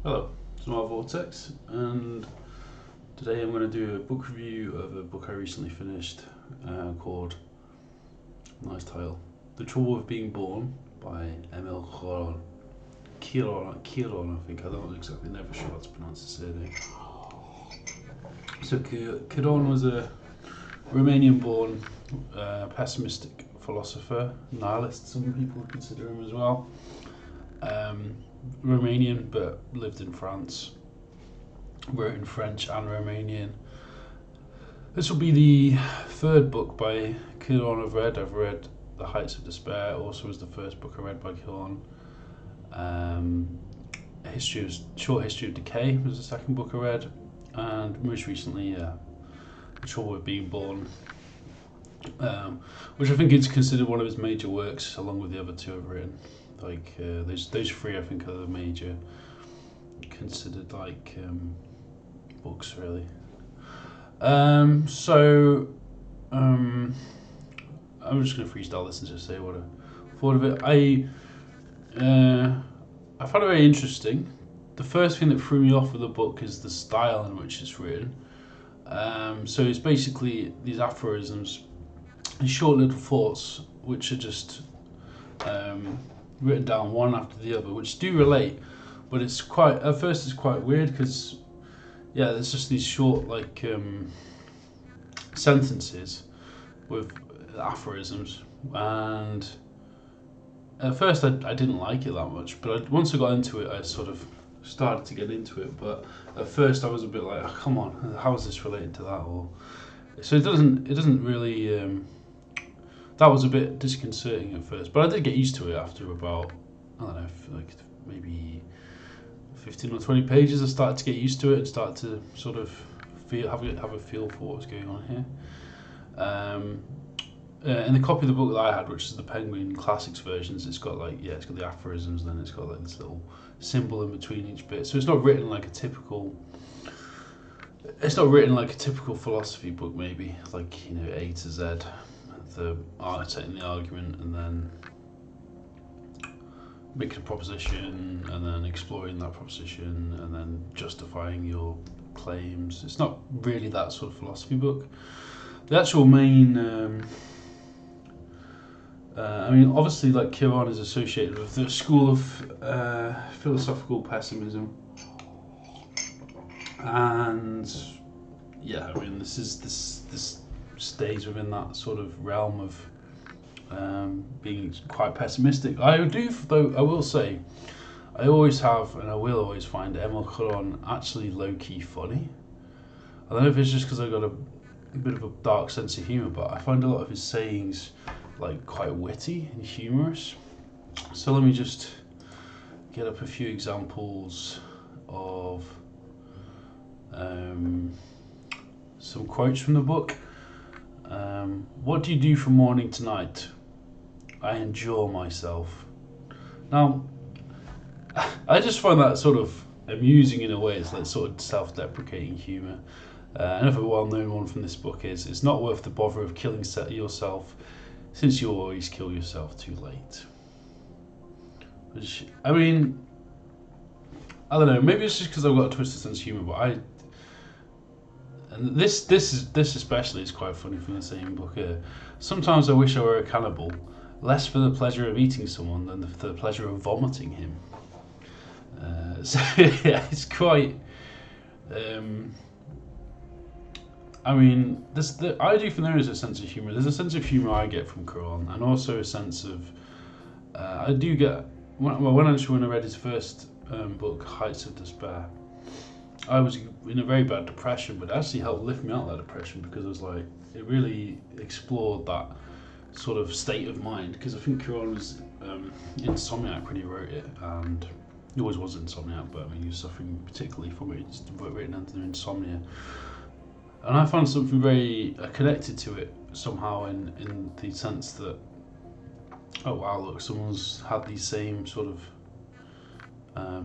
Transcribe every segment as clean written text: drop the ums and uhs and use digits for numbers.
Hello, it's Mark Vortex, and today I'm going to do a book review of a book I recently finished called, nice title, The Trouble with Being Born by Emil Cioran. Cioran, I think. I don't exactly, never sure how to pronounce his surname. So Cioran was a Romanian born pessimistic philosopher, nihilist, some people consider him as well. Romanian, but lived in France. Wrote in French and Romanian. This will be the third book by Cioran I've read. I've read The Heights of Despair. Also was the first book I read by Cioran. Short History of Decay was the second book I read, and most recently, The Trouble with Being Born, which I think is considered one of his major works, along with the other two I've written. Those three I think are the major considered books really. I'm just gonna freestyle this and just say what I thought of it. I found it very interesting. The first thing that threw me off with the book is the style in which it's written. So it's basically these aphorisms, these short little thoughts, which are just written down one after the other, which do relate, but it's quite weird because there's just these short sentences with aphorisms, and at first I didn't like it that much, but once I got into it, I sort of started to get into it. But at first I was a bit like, oh, come on, how is this related to that? Or so it doesn't really. That was a bit disconcerting at first, but I did get used to it after about, I don't know, maybe 15 or 20 pages. I started to get used to it and started to sort of have a feel for what was going on here. In the copy of the book that I had, which is the Penguin Classics versions, it's got the aphorisms, and then it's got this little symbol in between each bit. So it's not written like a typical philosophy book, maybe A to Z, the setting the argument, and then making a proposition, and then exploring that proposition, and then justifying your claims. It's not really that sort of philosophy book. The actual main, obviously, Cioran is associated with the school of philosophical pessimism, and this stays within that sort of realm of being quite pessimistic. I will say, I always have and I will always find Emil Cioran actually low-key funny. I don't know if it's just because I got a bit of a dark sense of humour, but I find a lot of his sayings quite witty and humorous. So let me just get up a few examples of some quotes from the book. What do you do from morning to night? I enjoy myself. Now, I just find that sort of amusing in a way. It's like sort of self-deprecating humour. Another well-known one from this book is, it's not worth the bother of killing yourself, since you always kill yourself too late. Which, I don't know, maybe it's just because I've got a twisted sense of humour, but and this especially is quite funny from the same book here. Sometimes I wish I were a cannibal, less for the pleasure of eating someone than for the pleasure of vomiting him. It's quite. I do think there is a sense of humour. There's a sense of humour I get from Cioran, and also a sense of. I do get when I read his first book, Heights of Despair. I was in a very bad depression, but it actually helped lift me out of that depression, because it really explored that sort of state of mind. Because I think Cioran was insomniac when he wrote it, and he always was insomniac, but he was suffering particularly from it. It's written under insomnia, and I found something very connected to it somehow, in the sense that, oh wow, look, someone's had these same sort of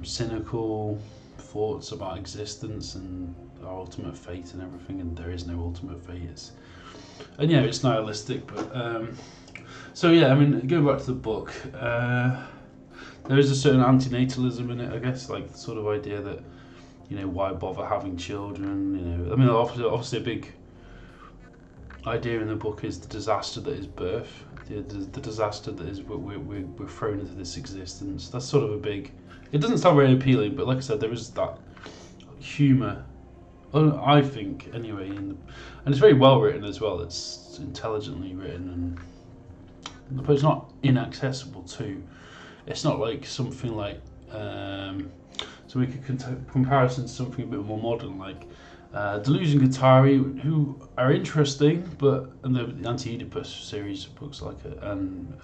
cynical thoughts about existence and our ultimate fate and everything, and there is no ultimate fate. It's nihilistic, but going back to the book, there is a certain antinatalism in it, I guess, like the sort of idea that, why bother having children? I mean, obviously a big idea in the book is the disaster that is birth, the disaster that is we're thrown into this existence. That's sort of a big. It doesn't sound very appealing, but like I said, there is that humour. I think anyway, and it's very well written as well. It's intelligently written, but it's not inaccessible too. It's not like something like. So we could comparison to something a bit more modern, like Deleuze and Guattari, who are interesting, and the Anti-Oedipus series of books like it, and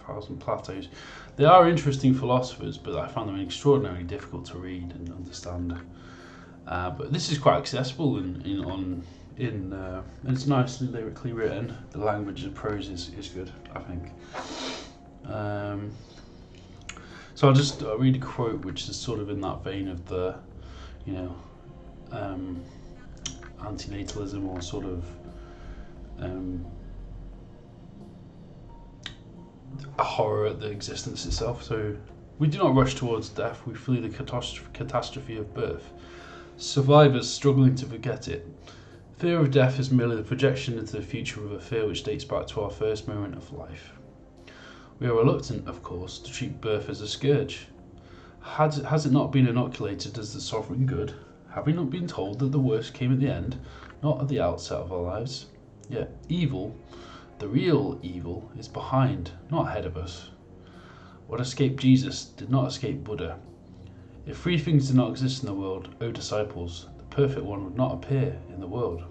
Thousand Plateaus, they are interesting philosophers, but I found them extraordinarily difficult to read and understand. But this is quite accessible and it's nicely lyrically written. The language of prose is good, I think. So I'll just read a quote which is sort of in that vein of the, antinatalism, or sort of a horror at the existence itself. So, we do not rush towards death, we flee the catastrophe of birth. Survivors struggling to forget it. Fear of death is merely the projection into the future of a fear which dates back to our first moment of life. We are reluctant, of course, to treat birth as a scourge. Has it not been inoculated as the sovereign good? Have we not been told that the worst came at the end, not at the outset of our lives? Yet evil, the real evil, is behind, not ahead of us. What escaped Jesus did not escape Buddha. If three things did not exist in the world, O disciples, the perfect one would not appear in the world.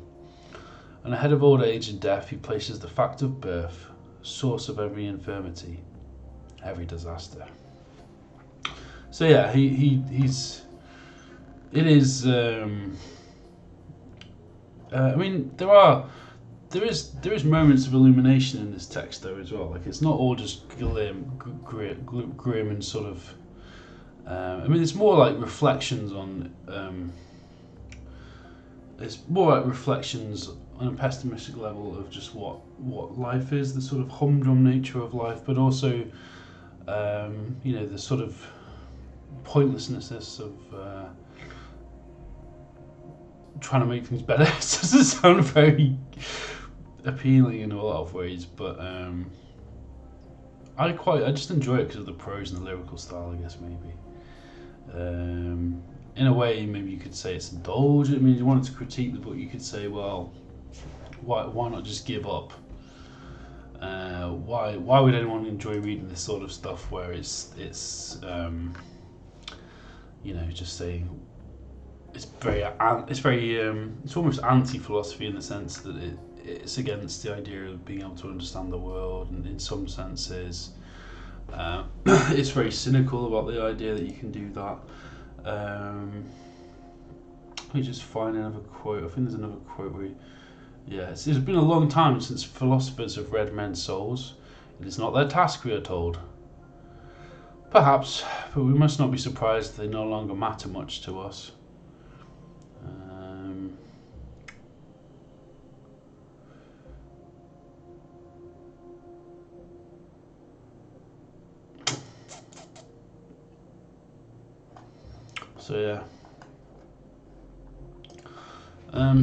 And ahead of old age and death he places the fact of birth, source of every infirmity, every disaster. So yeah, he's. It is. I mean, there is moments of illumination in this text though as well. Like it's not all just grim and sort of. I mean, it's more like reflections on. It's more like reflections on a pessimistic level of just what life is, the sort of humdrum nature of life, but also, the sort of pointlessness of trying to make things better. It doesn't sound very appealing in a lot of ways, but I just enjoy it because of the prose and the lyrical style, I guess, maybe. In a way, maybe you could say it's indulgent. I mean, if you wanted to critique the book, you could say, well, why not just give up? Why would anyone enjoy reading this sort of stuff where it's just saying it's almost anti-philosophy in the sense that it's against the idea of being able to understand the world, and in some senses it's very cynical about the idea that you can do that. Let me just find another quote. I think there's another quote where it's been a long time since philosophers have read men's souls. It is not their task, we are told. Perhaps, but we must not be surprised they no longer matter much to us. So yeah.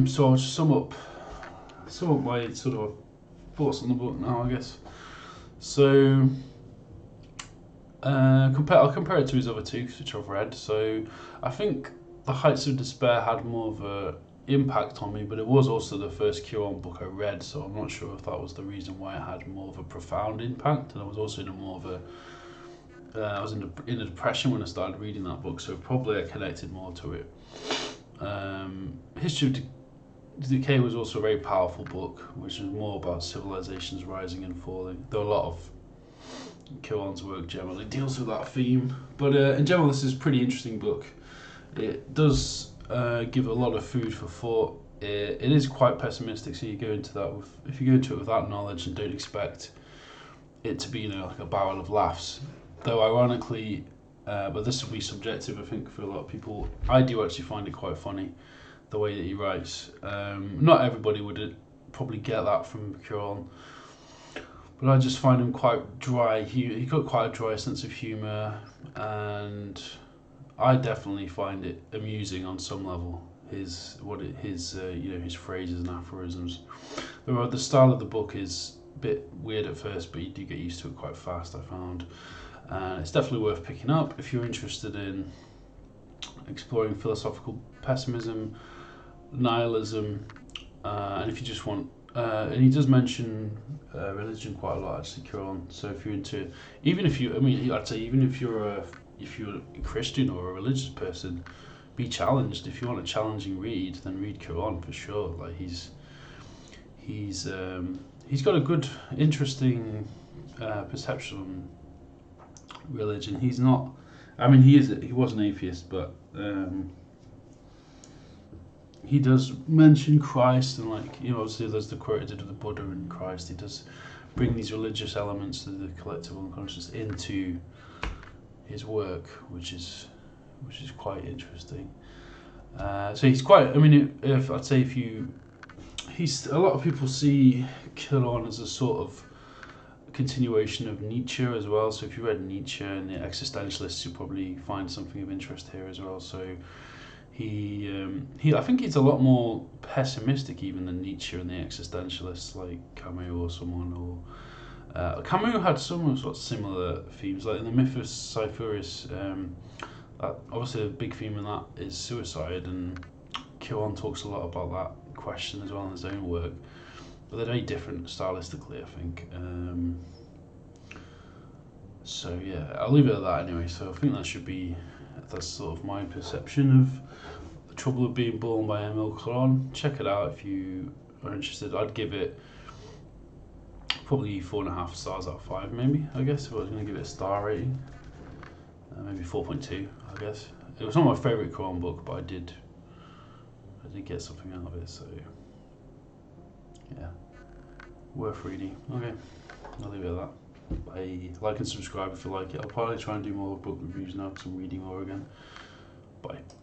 So I'll just sum up my sort of thoughts on the book now, I guess. So I'll compare it to his other two, which I've read. So I think The Heights of Despair had more of a impact on me, but it was also the first Cioran book I read, so I'm not sure if that was the reason why it had more of a profound impact. And I was also in a more of a I was in a depression when I started reading that book, so probably I connected more to it. History of Decay was also a very powerful book, which was more about civilizations rising and falling. Though a lot of Cioran's work generally deals with that theme, but in general, this is a pretty interesting book. It does give a lot of food for thought. It is quite pessimistic, so if you go into it with that knowledge and don't expect it to be like a barrel of laughs. Though ironically, but this will be subjective, I think, for a lot of people, I do actually find it quite funny, the way that he writes. Not everybody would probably get that from Cioran, but I just find him quite dry. He got quite a dry sense of humour, and I definitely find it amusing on some level. His phrases and aphorisms. The style of the book is a bit weird at first, but you do get used to it quite fast, I found. It's definitely worth picking up if you're interested in exploring philosophical pessimism, nihilism, and if you just want. And he does mention religion quite a lot, actually, Cioran. So if you're into, even if you, I mean, I'd say even if you're a Christian or a religious person, be challenged. If you want a challenging read, then read Cioran for sure. Like he's got a good, interesting perception on religion. He's not. I mean, he was an atheist, but he does mention Christ, and obviously there's the quote he did with the Buddha and Christ. He does bring these religious elements to the collective unconscious into his work, which is quite interesting. So he's quite. I mean, if I'd say if you, he's a lot of people see Cioran as a sort of continuation of Nietzsche as well. So if you read Nietzsche and the existentialists, you'll probably find something of interest here as well. So I think he's a lot more pessimistic even than Nietzsche and the existentialists like Camus or someone. Or Camus had some sort of similar themes, like in the Myth of Cyphorus. Obviously, a big theme in that is suicide, and Cioran talks a lot about that question as well in his own work. But they're very different stylistically, I think. So yeah, I'll leave it at that anyway. So I think that's sort of my perception of The Trouble of Being Born by Emil Cioran. Check it out if you are interested. I'd give it probably 4.5 stars out of 5, maybe. I guess if I was going to give it a star rating, maybe 4.2. I guess it was not my favourite Cioran book, but I did get something out of it. So yeah, worth reading. Okay, I'll leave it at that. Bye. Like and subscribe if you like it. I'll probably try and do more book reviews now because I'm reading more again. Bye.